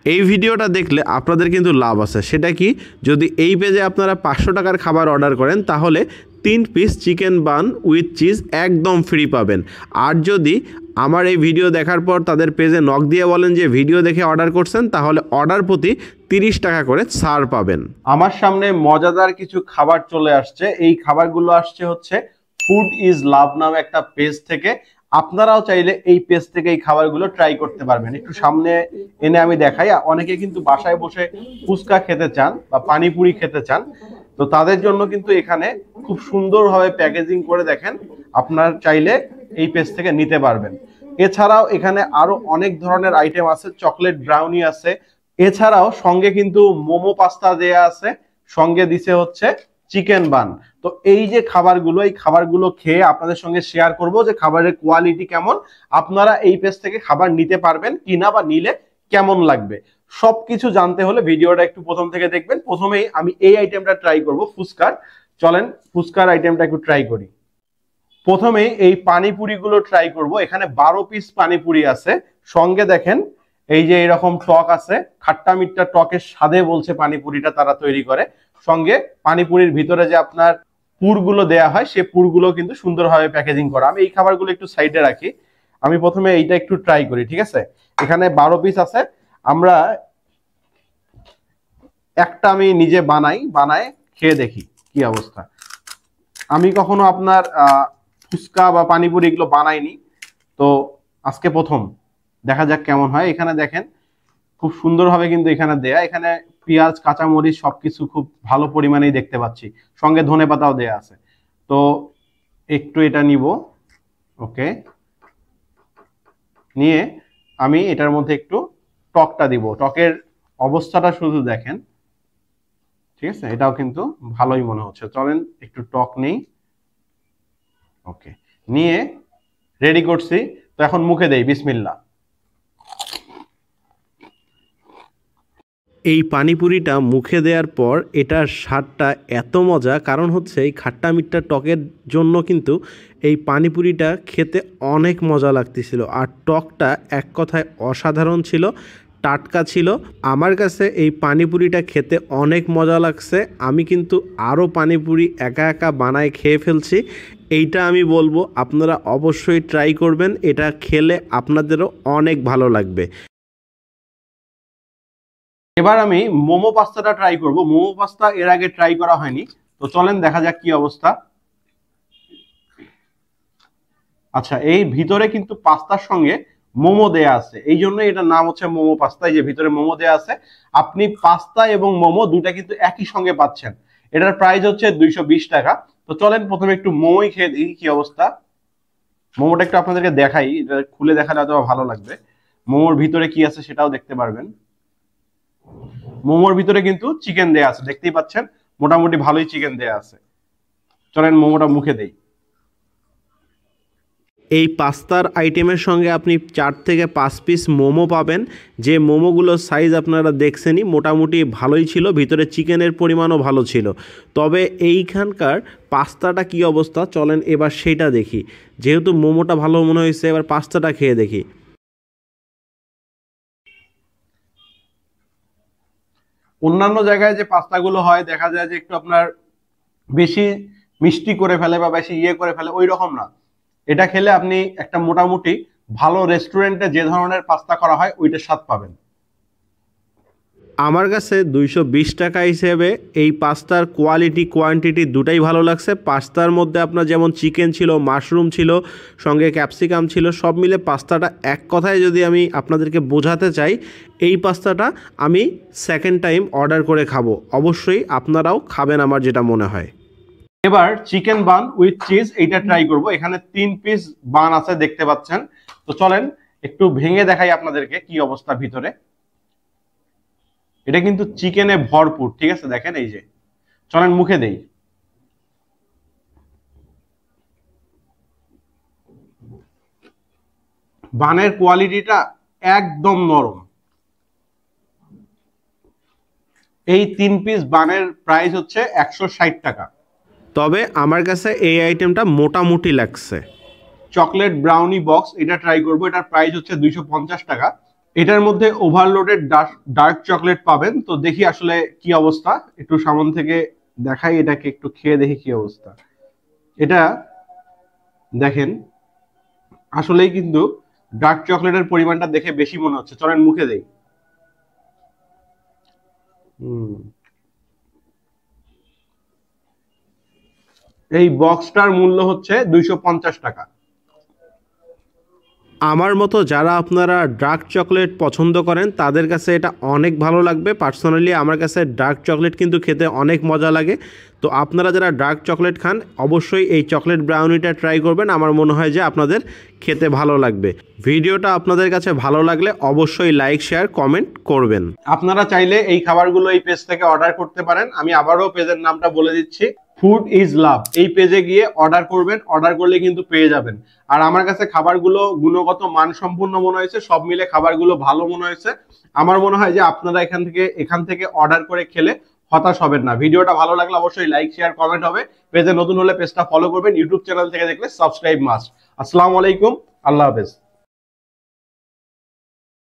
এই ভিডিওটা দেখলে আপনাদের কিন্তু লাভ আছে। সেটা কি, যদি এই পেজে আপনারা 500 টাকার খাবার অর্ডার করেন তাহলে 3 piece chicken bun with cheese একদম ফ্রি পাবেন। আর যদি আমার এই ভিডিও দেখার পর তাদের পেজে নক দিয়ে বলেন যে ভিডিও দেখে অর্ডার করছেন, তাহলে অর্ডার প্রতি 30 টাকা করে ছাড় পাবেন। আমার সামনে মজাদার কিছু খাবার চলে আসছে। এই খাবারগুলো আসছে হচ্ছে ফুড ইজ লাভ নামে একটা পেজ থেকে। আপনারাও চাইলে এই পেজ থেকে এই খাবারগুলো ট্রাই করতে পারবেন। একটু সামনে এনে আমি দেখাই। অনেকে কিন্তু বাসায় বসে ফুচকা খেতে চান বা পানিপুরি খেতে চান, তো তাদের জন্য কিন্তু এখানে খুব সুন্দরভাবে প্যাকেজিং করে দেখেন, আপনার চাইলে এই পেজ থেকে নিতে পারবেন। এছাড়াও এখানে আরো অনেক ধরনের আইটেম আছে, চকলেট ব্রাউনি আছে, এছাড়াও সঙ্গে কিন্তু মোমো পাস্তা দেয়া আছে, সঙ্গে দিছে হচ্ছে চিকেন বান। তো এই যে খাবারগুলো, এই খাবারগুলো খেয়ে আপনাদের সঙ্গে শেয়ার করব যে খাবারের কোয়ালিটি কেমন, আপনারা এই পেজ থেকে খাবার নিতে পারবেন কিনা বা নিলে কেমন লাগবে। সবকিছু জানতে হলে ভিডিওটা একটু প্রথম থেকে দেখবেন। প্রথমেই আমি এই আইটেমটা ট্রাই করব, ফুচকার। চলেন ফুচকার আইটেমটা একটু ট্রাই করি। প্রথমেই এই পানিপুরি গুলো ট্রাই করব। এখানে 12 পিস পানিপুরি আছে, সঙ্গে দেখেন এই যে এরকম টক আছে, খাট্টা মিট্টা টকের স্বাদে বলছে পানিপুরিটা তারা তৈরি করে। সঙ্গে পানিপুরির ভিতরে যে আপনার পুরগুলো দেয়া হয়, সে পুরগুলো কিন্তু সুন্দরভাবে প্যাকেজিং করা। আমি এই খাবারগুলো একটু সাইডে রাখি, আমি প্রথমে এইটা একটু ট্রাই করি, ঠিক আছে। এখানে 12 পিস আছে, আমরা একটা আমি নিজে বানায় খেয়ে দেখি কি অবস্থা। আমি কখনো আপনার ফুচকা বা পানিপুরি এগুলো বানাইনি, তো আজকে প্রথম, দেখা যাক কেমন হয়। এখানে দেখেন খুব সুন্দরভাবে কিন্তু এখানে দেয়া, এখানে পেঁয়াজ কাঁচামরিচ সবকিছু খুব ভালো পরিমাণেই দেখতে পাচ্ছি, সঙ্গে ধনেপাতাও দেয়া আছে। তো একটু এটা নিব, ওকে, নিয়ে আমি এটার মধ্যে একটু টকটা দিব। টকের অবস্থাটা শুধু দেখেন, ঠিক আছে, এটাও কিন্তু ভালোই মনে হচ্ছে। চলেন একটু টক নেই, ওকে, নিয়ে রেডি করছি। তো এখন মুখে দেই, বিসমিল্লাহ। এই পানিপুরিটা মুখে দেওয়ার পর এটার স্বাদটা এত মজা, কারণ হচ্ছে এই খাট্টা মিঠা টকের জন্য কিন্তু এই পানিপুরিটা খেতে অনেক মজা লাগতেছিল। আর টকটা এক কথায় অসাধারণ ছিল, টাটকা ছিল। আমার কাছে এই পানিপুরিটা খেতে অনেক মজা লাগছে। আমি কিন্তু আরও পানিপুরি একা একা বানায় খেয়ে ফেলছি। এইটা আমি বলবো আপনারা অবশ্যই ট্রাই করবেন, এটা খেলে আপনাদেরও অনেক ভালো লাগবে। এবার আমি মোমো পাস্তাটা ট্রাই করব। মোমো পাস্তা এর আগে ট্রাই করা হয়নি, তো চলেন দেখা যাক কি অবস্থা। আচ্ছা, এই ভিতরে কিন্তু পাস্তার সঙ্গে মোমো দেয়া আছে, এই জন্য এটার নাম হচ্ছে মোমো পাস্তা। এই যে ভিতরে মোমো দেয়া আছে, আপনি পাস্তা এবং মোমো দুটা কিন্তু একই সঙ্গে পাচ্ছেন। এটার প্রাইস হচ্ছে 220 টাকা। তো চলেন প্রথমে একটু মোমোই খেয়ে দেখি কি অবস্থা। মোমোটা একটু আপনাদেরকে দেখাই, এটা খুলে দেখালে হয়তো ভালো লাগবে। মোমোর ভিতরে কি আছে সেটাও দেখতে পারবেন। মোমোর ভিতরে কিন্তু চিকেন দেয়া আছে, দেখতেই পাচ্ছেন, মোটামুটি ভালোই চিকেন দেয়া আছে। চলেন মোমোটা মুখে দেই। এই পাস্তার আইটেমের সঙ্গে আপনি 4 থেকে 5 পিস মোমো পাবেন। যে মোমোগুলোর সাইজ আপনারা দেখছেনই, মোটামুটি ভালোই ছিল, ভিতরে চিকেনের পরিমাণও ভালো ছিল। তবে এইখানকার পাস্তাটা কি অবস্থা, চলেন এবার সেটা দেখি। যেহেতু মোমোটা ভালো মনে হয়েছে, এবার পাস্তাটা খেয়ে দেখি। অন্যান্য জায়গায় যে পাস্তাগুলো হয় দেখা যায় যে একটু আপনার বেশি মিষ্টি করে ফেলে বা বেশি করে ফেলে, ওই রকম না। এটা খেলে আপনি একটা মোটামুটি ভালো রেস্টুরেন্টে যে ধরনের পাস্তা করা হয় ওইটার স্বাদ পাবেন। আমার কাছে 220 টাকা হিসেবে এই পাস্তার কোয়ালিটি কোয়ান্টিটি দুটাই ভালো লাগছে। পাস্তার মধ্যে আপনার যেমন চিকেন ছিল, মাশরুম ছিল, সঙ্গে ক্যাপসিকাম ছিল, সব মিলে পাস্তাটা এক কথায় যদি আমি আপনাদেরকে বোঝাতে চাই, এই পাস্তাটা আমি সেকেন্ড টাইম অর্ডার করে খাবো। অবশ্যই আপনারাও খাবেন আমার যেটা মনে হয়। এবার চিকেন বান উইথ চিজ এইটা ট্রাই করব। এখানে 3 পিস বান আছে দেখতে পাচ্ছেন। তো চলেন একটু ভেঙে দেখাই আপনাদেরকে কি অবস্থা ভিতরে। এটা কিন্তু চিকেনে ভরপুর, ঠিক আছে, দেখেন এই যে। চলেন মুখে দেই। বানের কোয়ালিটিটা একদম নরম। এই 3 পিস বানের প্রাইস হচ্ছে 160 টাকা। তবে আমার কাছে এই আইটেমটা মোটামুটি লাগছে। চকলেট ব্রাউনি বক্স এটা ট্রাই করব, এটার প্রাইস হচ্ছে 250 টাকা। এটার মধ্যে ওভারলোডেড ডার্ক চকলেট পাবেন। তো দেখি আসলে কি অবস্থা, একটু সামন থেকে দেখাই, এটাকে একটু খেয়ে দেখি কি অবস্থা। এটা দেখেন আসলেই কিন্তু ডার্ক চকলেটের পরিমাণটা দেখে বেশি মনে হচ্ছে। চলেন মুখে দেই। এই বক্সটার মূল্য হচ্ছে 250 টাকা। আমার মতো যারা আপনারা ডার্ক চকলেট পছন্দ করেন তাদের কাছে এটা অনেক ভালো লাগবে। পার্সোনালি আমার কাছে ডার্ক চকলেট কিন্তু খেতে অনেক মজা লাগে। তো আপনারা যারা ডার্ক চকলেট খান অবশ্যই এই চকলেট ব্রাউনিটা ট্রাই করবেন। আমার মনে হয় যে আপনাদের খেতে ভালো লাগবে। ভিডিওটা আপনাদের কাছে ভালো লাগলে অবশ্যই লাইক, শেয়ার, কমেন্ট করবেন। আপনারা চাইলে এই খাবারগুলো এই পেজ থেকে অর্ডার করতে পারেন। আমি আবারও পেজের নামটা বলে দিচ্ছি, ফুড ইজ লাভ। এই পেজে গিয়ে অর্ডার করবেন, অর্ডার করলে কিন্তু পেয়ে যাবেন। আর আমার কাছে খাবারগুলো গুণগত মান সম্পূর্ণ মনে হয়েছে, সব মিলে খাবারগুলো ভালো মনে হয়েছে। আমার মনে হয় যে আপনারা এখান থেকে অর্ডার করে খেলে হতাশ হবেন না। ভিডিওটা ভালো লাগলে অবশ্যই লাইক, শেয়ার, কমেন্ট হবে। পেজে নতুন হলে পেজটা ফলো করবেন, ইউটিউব চ্যানেল থেকে দেখলে সাবস্ক্রাইব মাস্ট। আসসালামু আলাইকুম, আল্লাহ হাফেজ।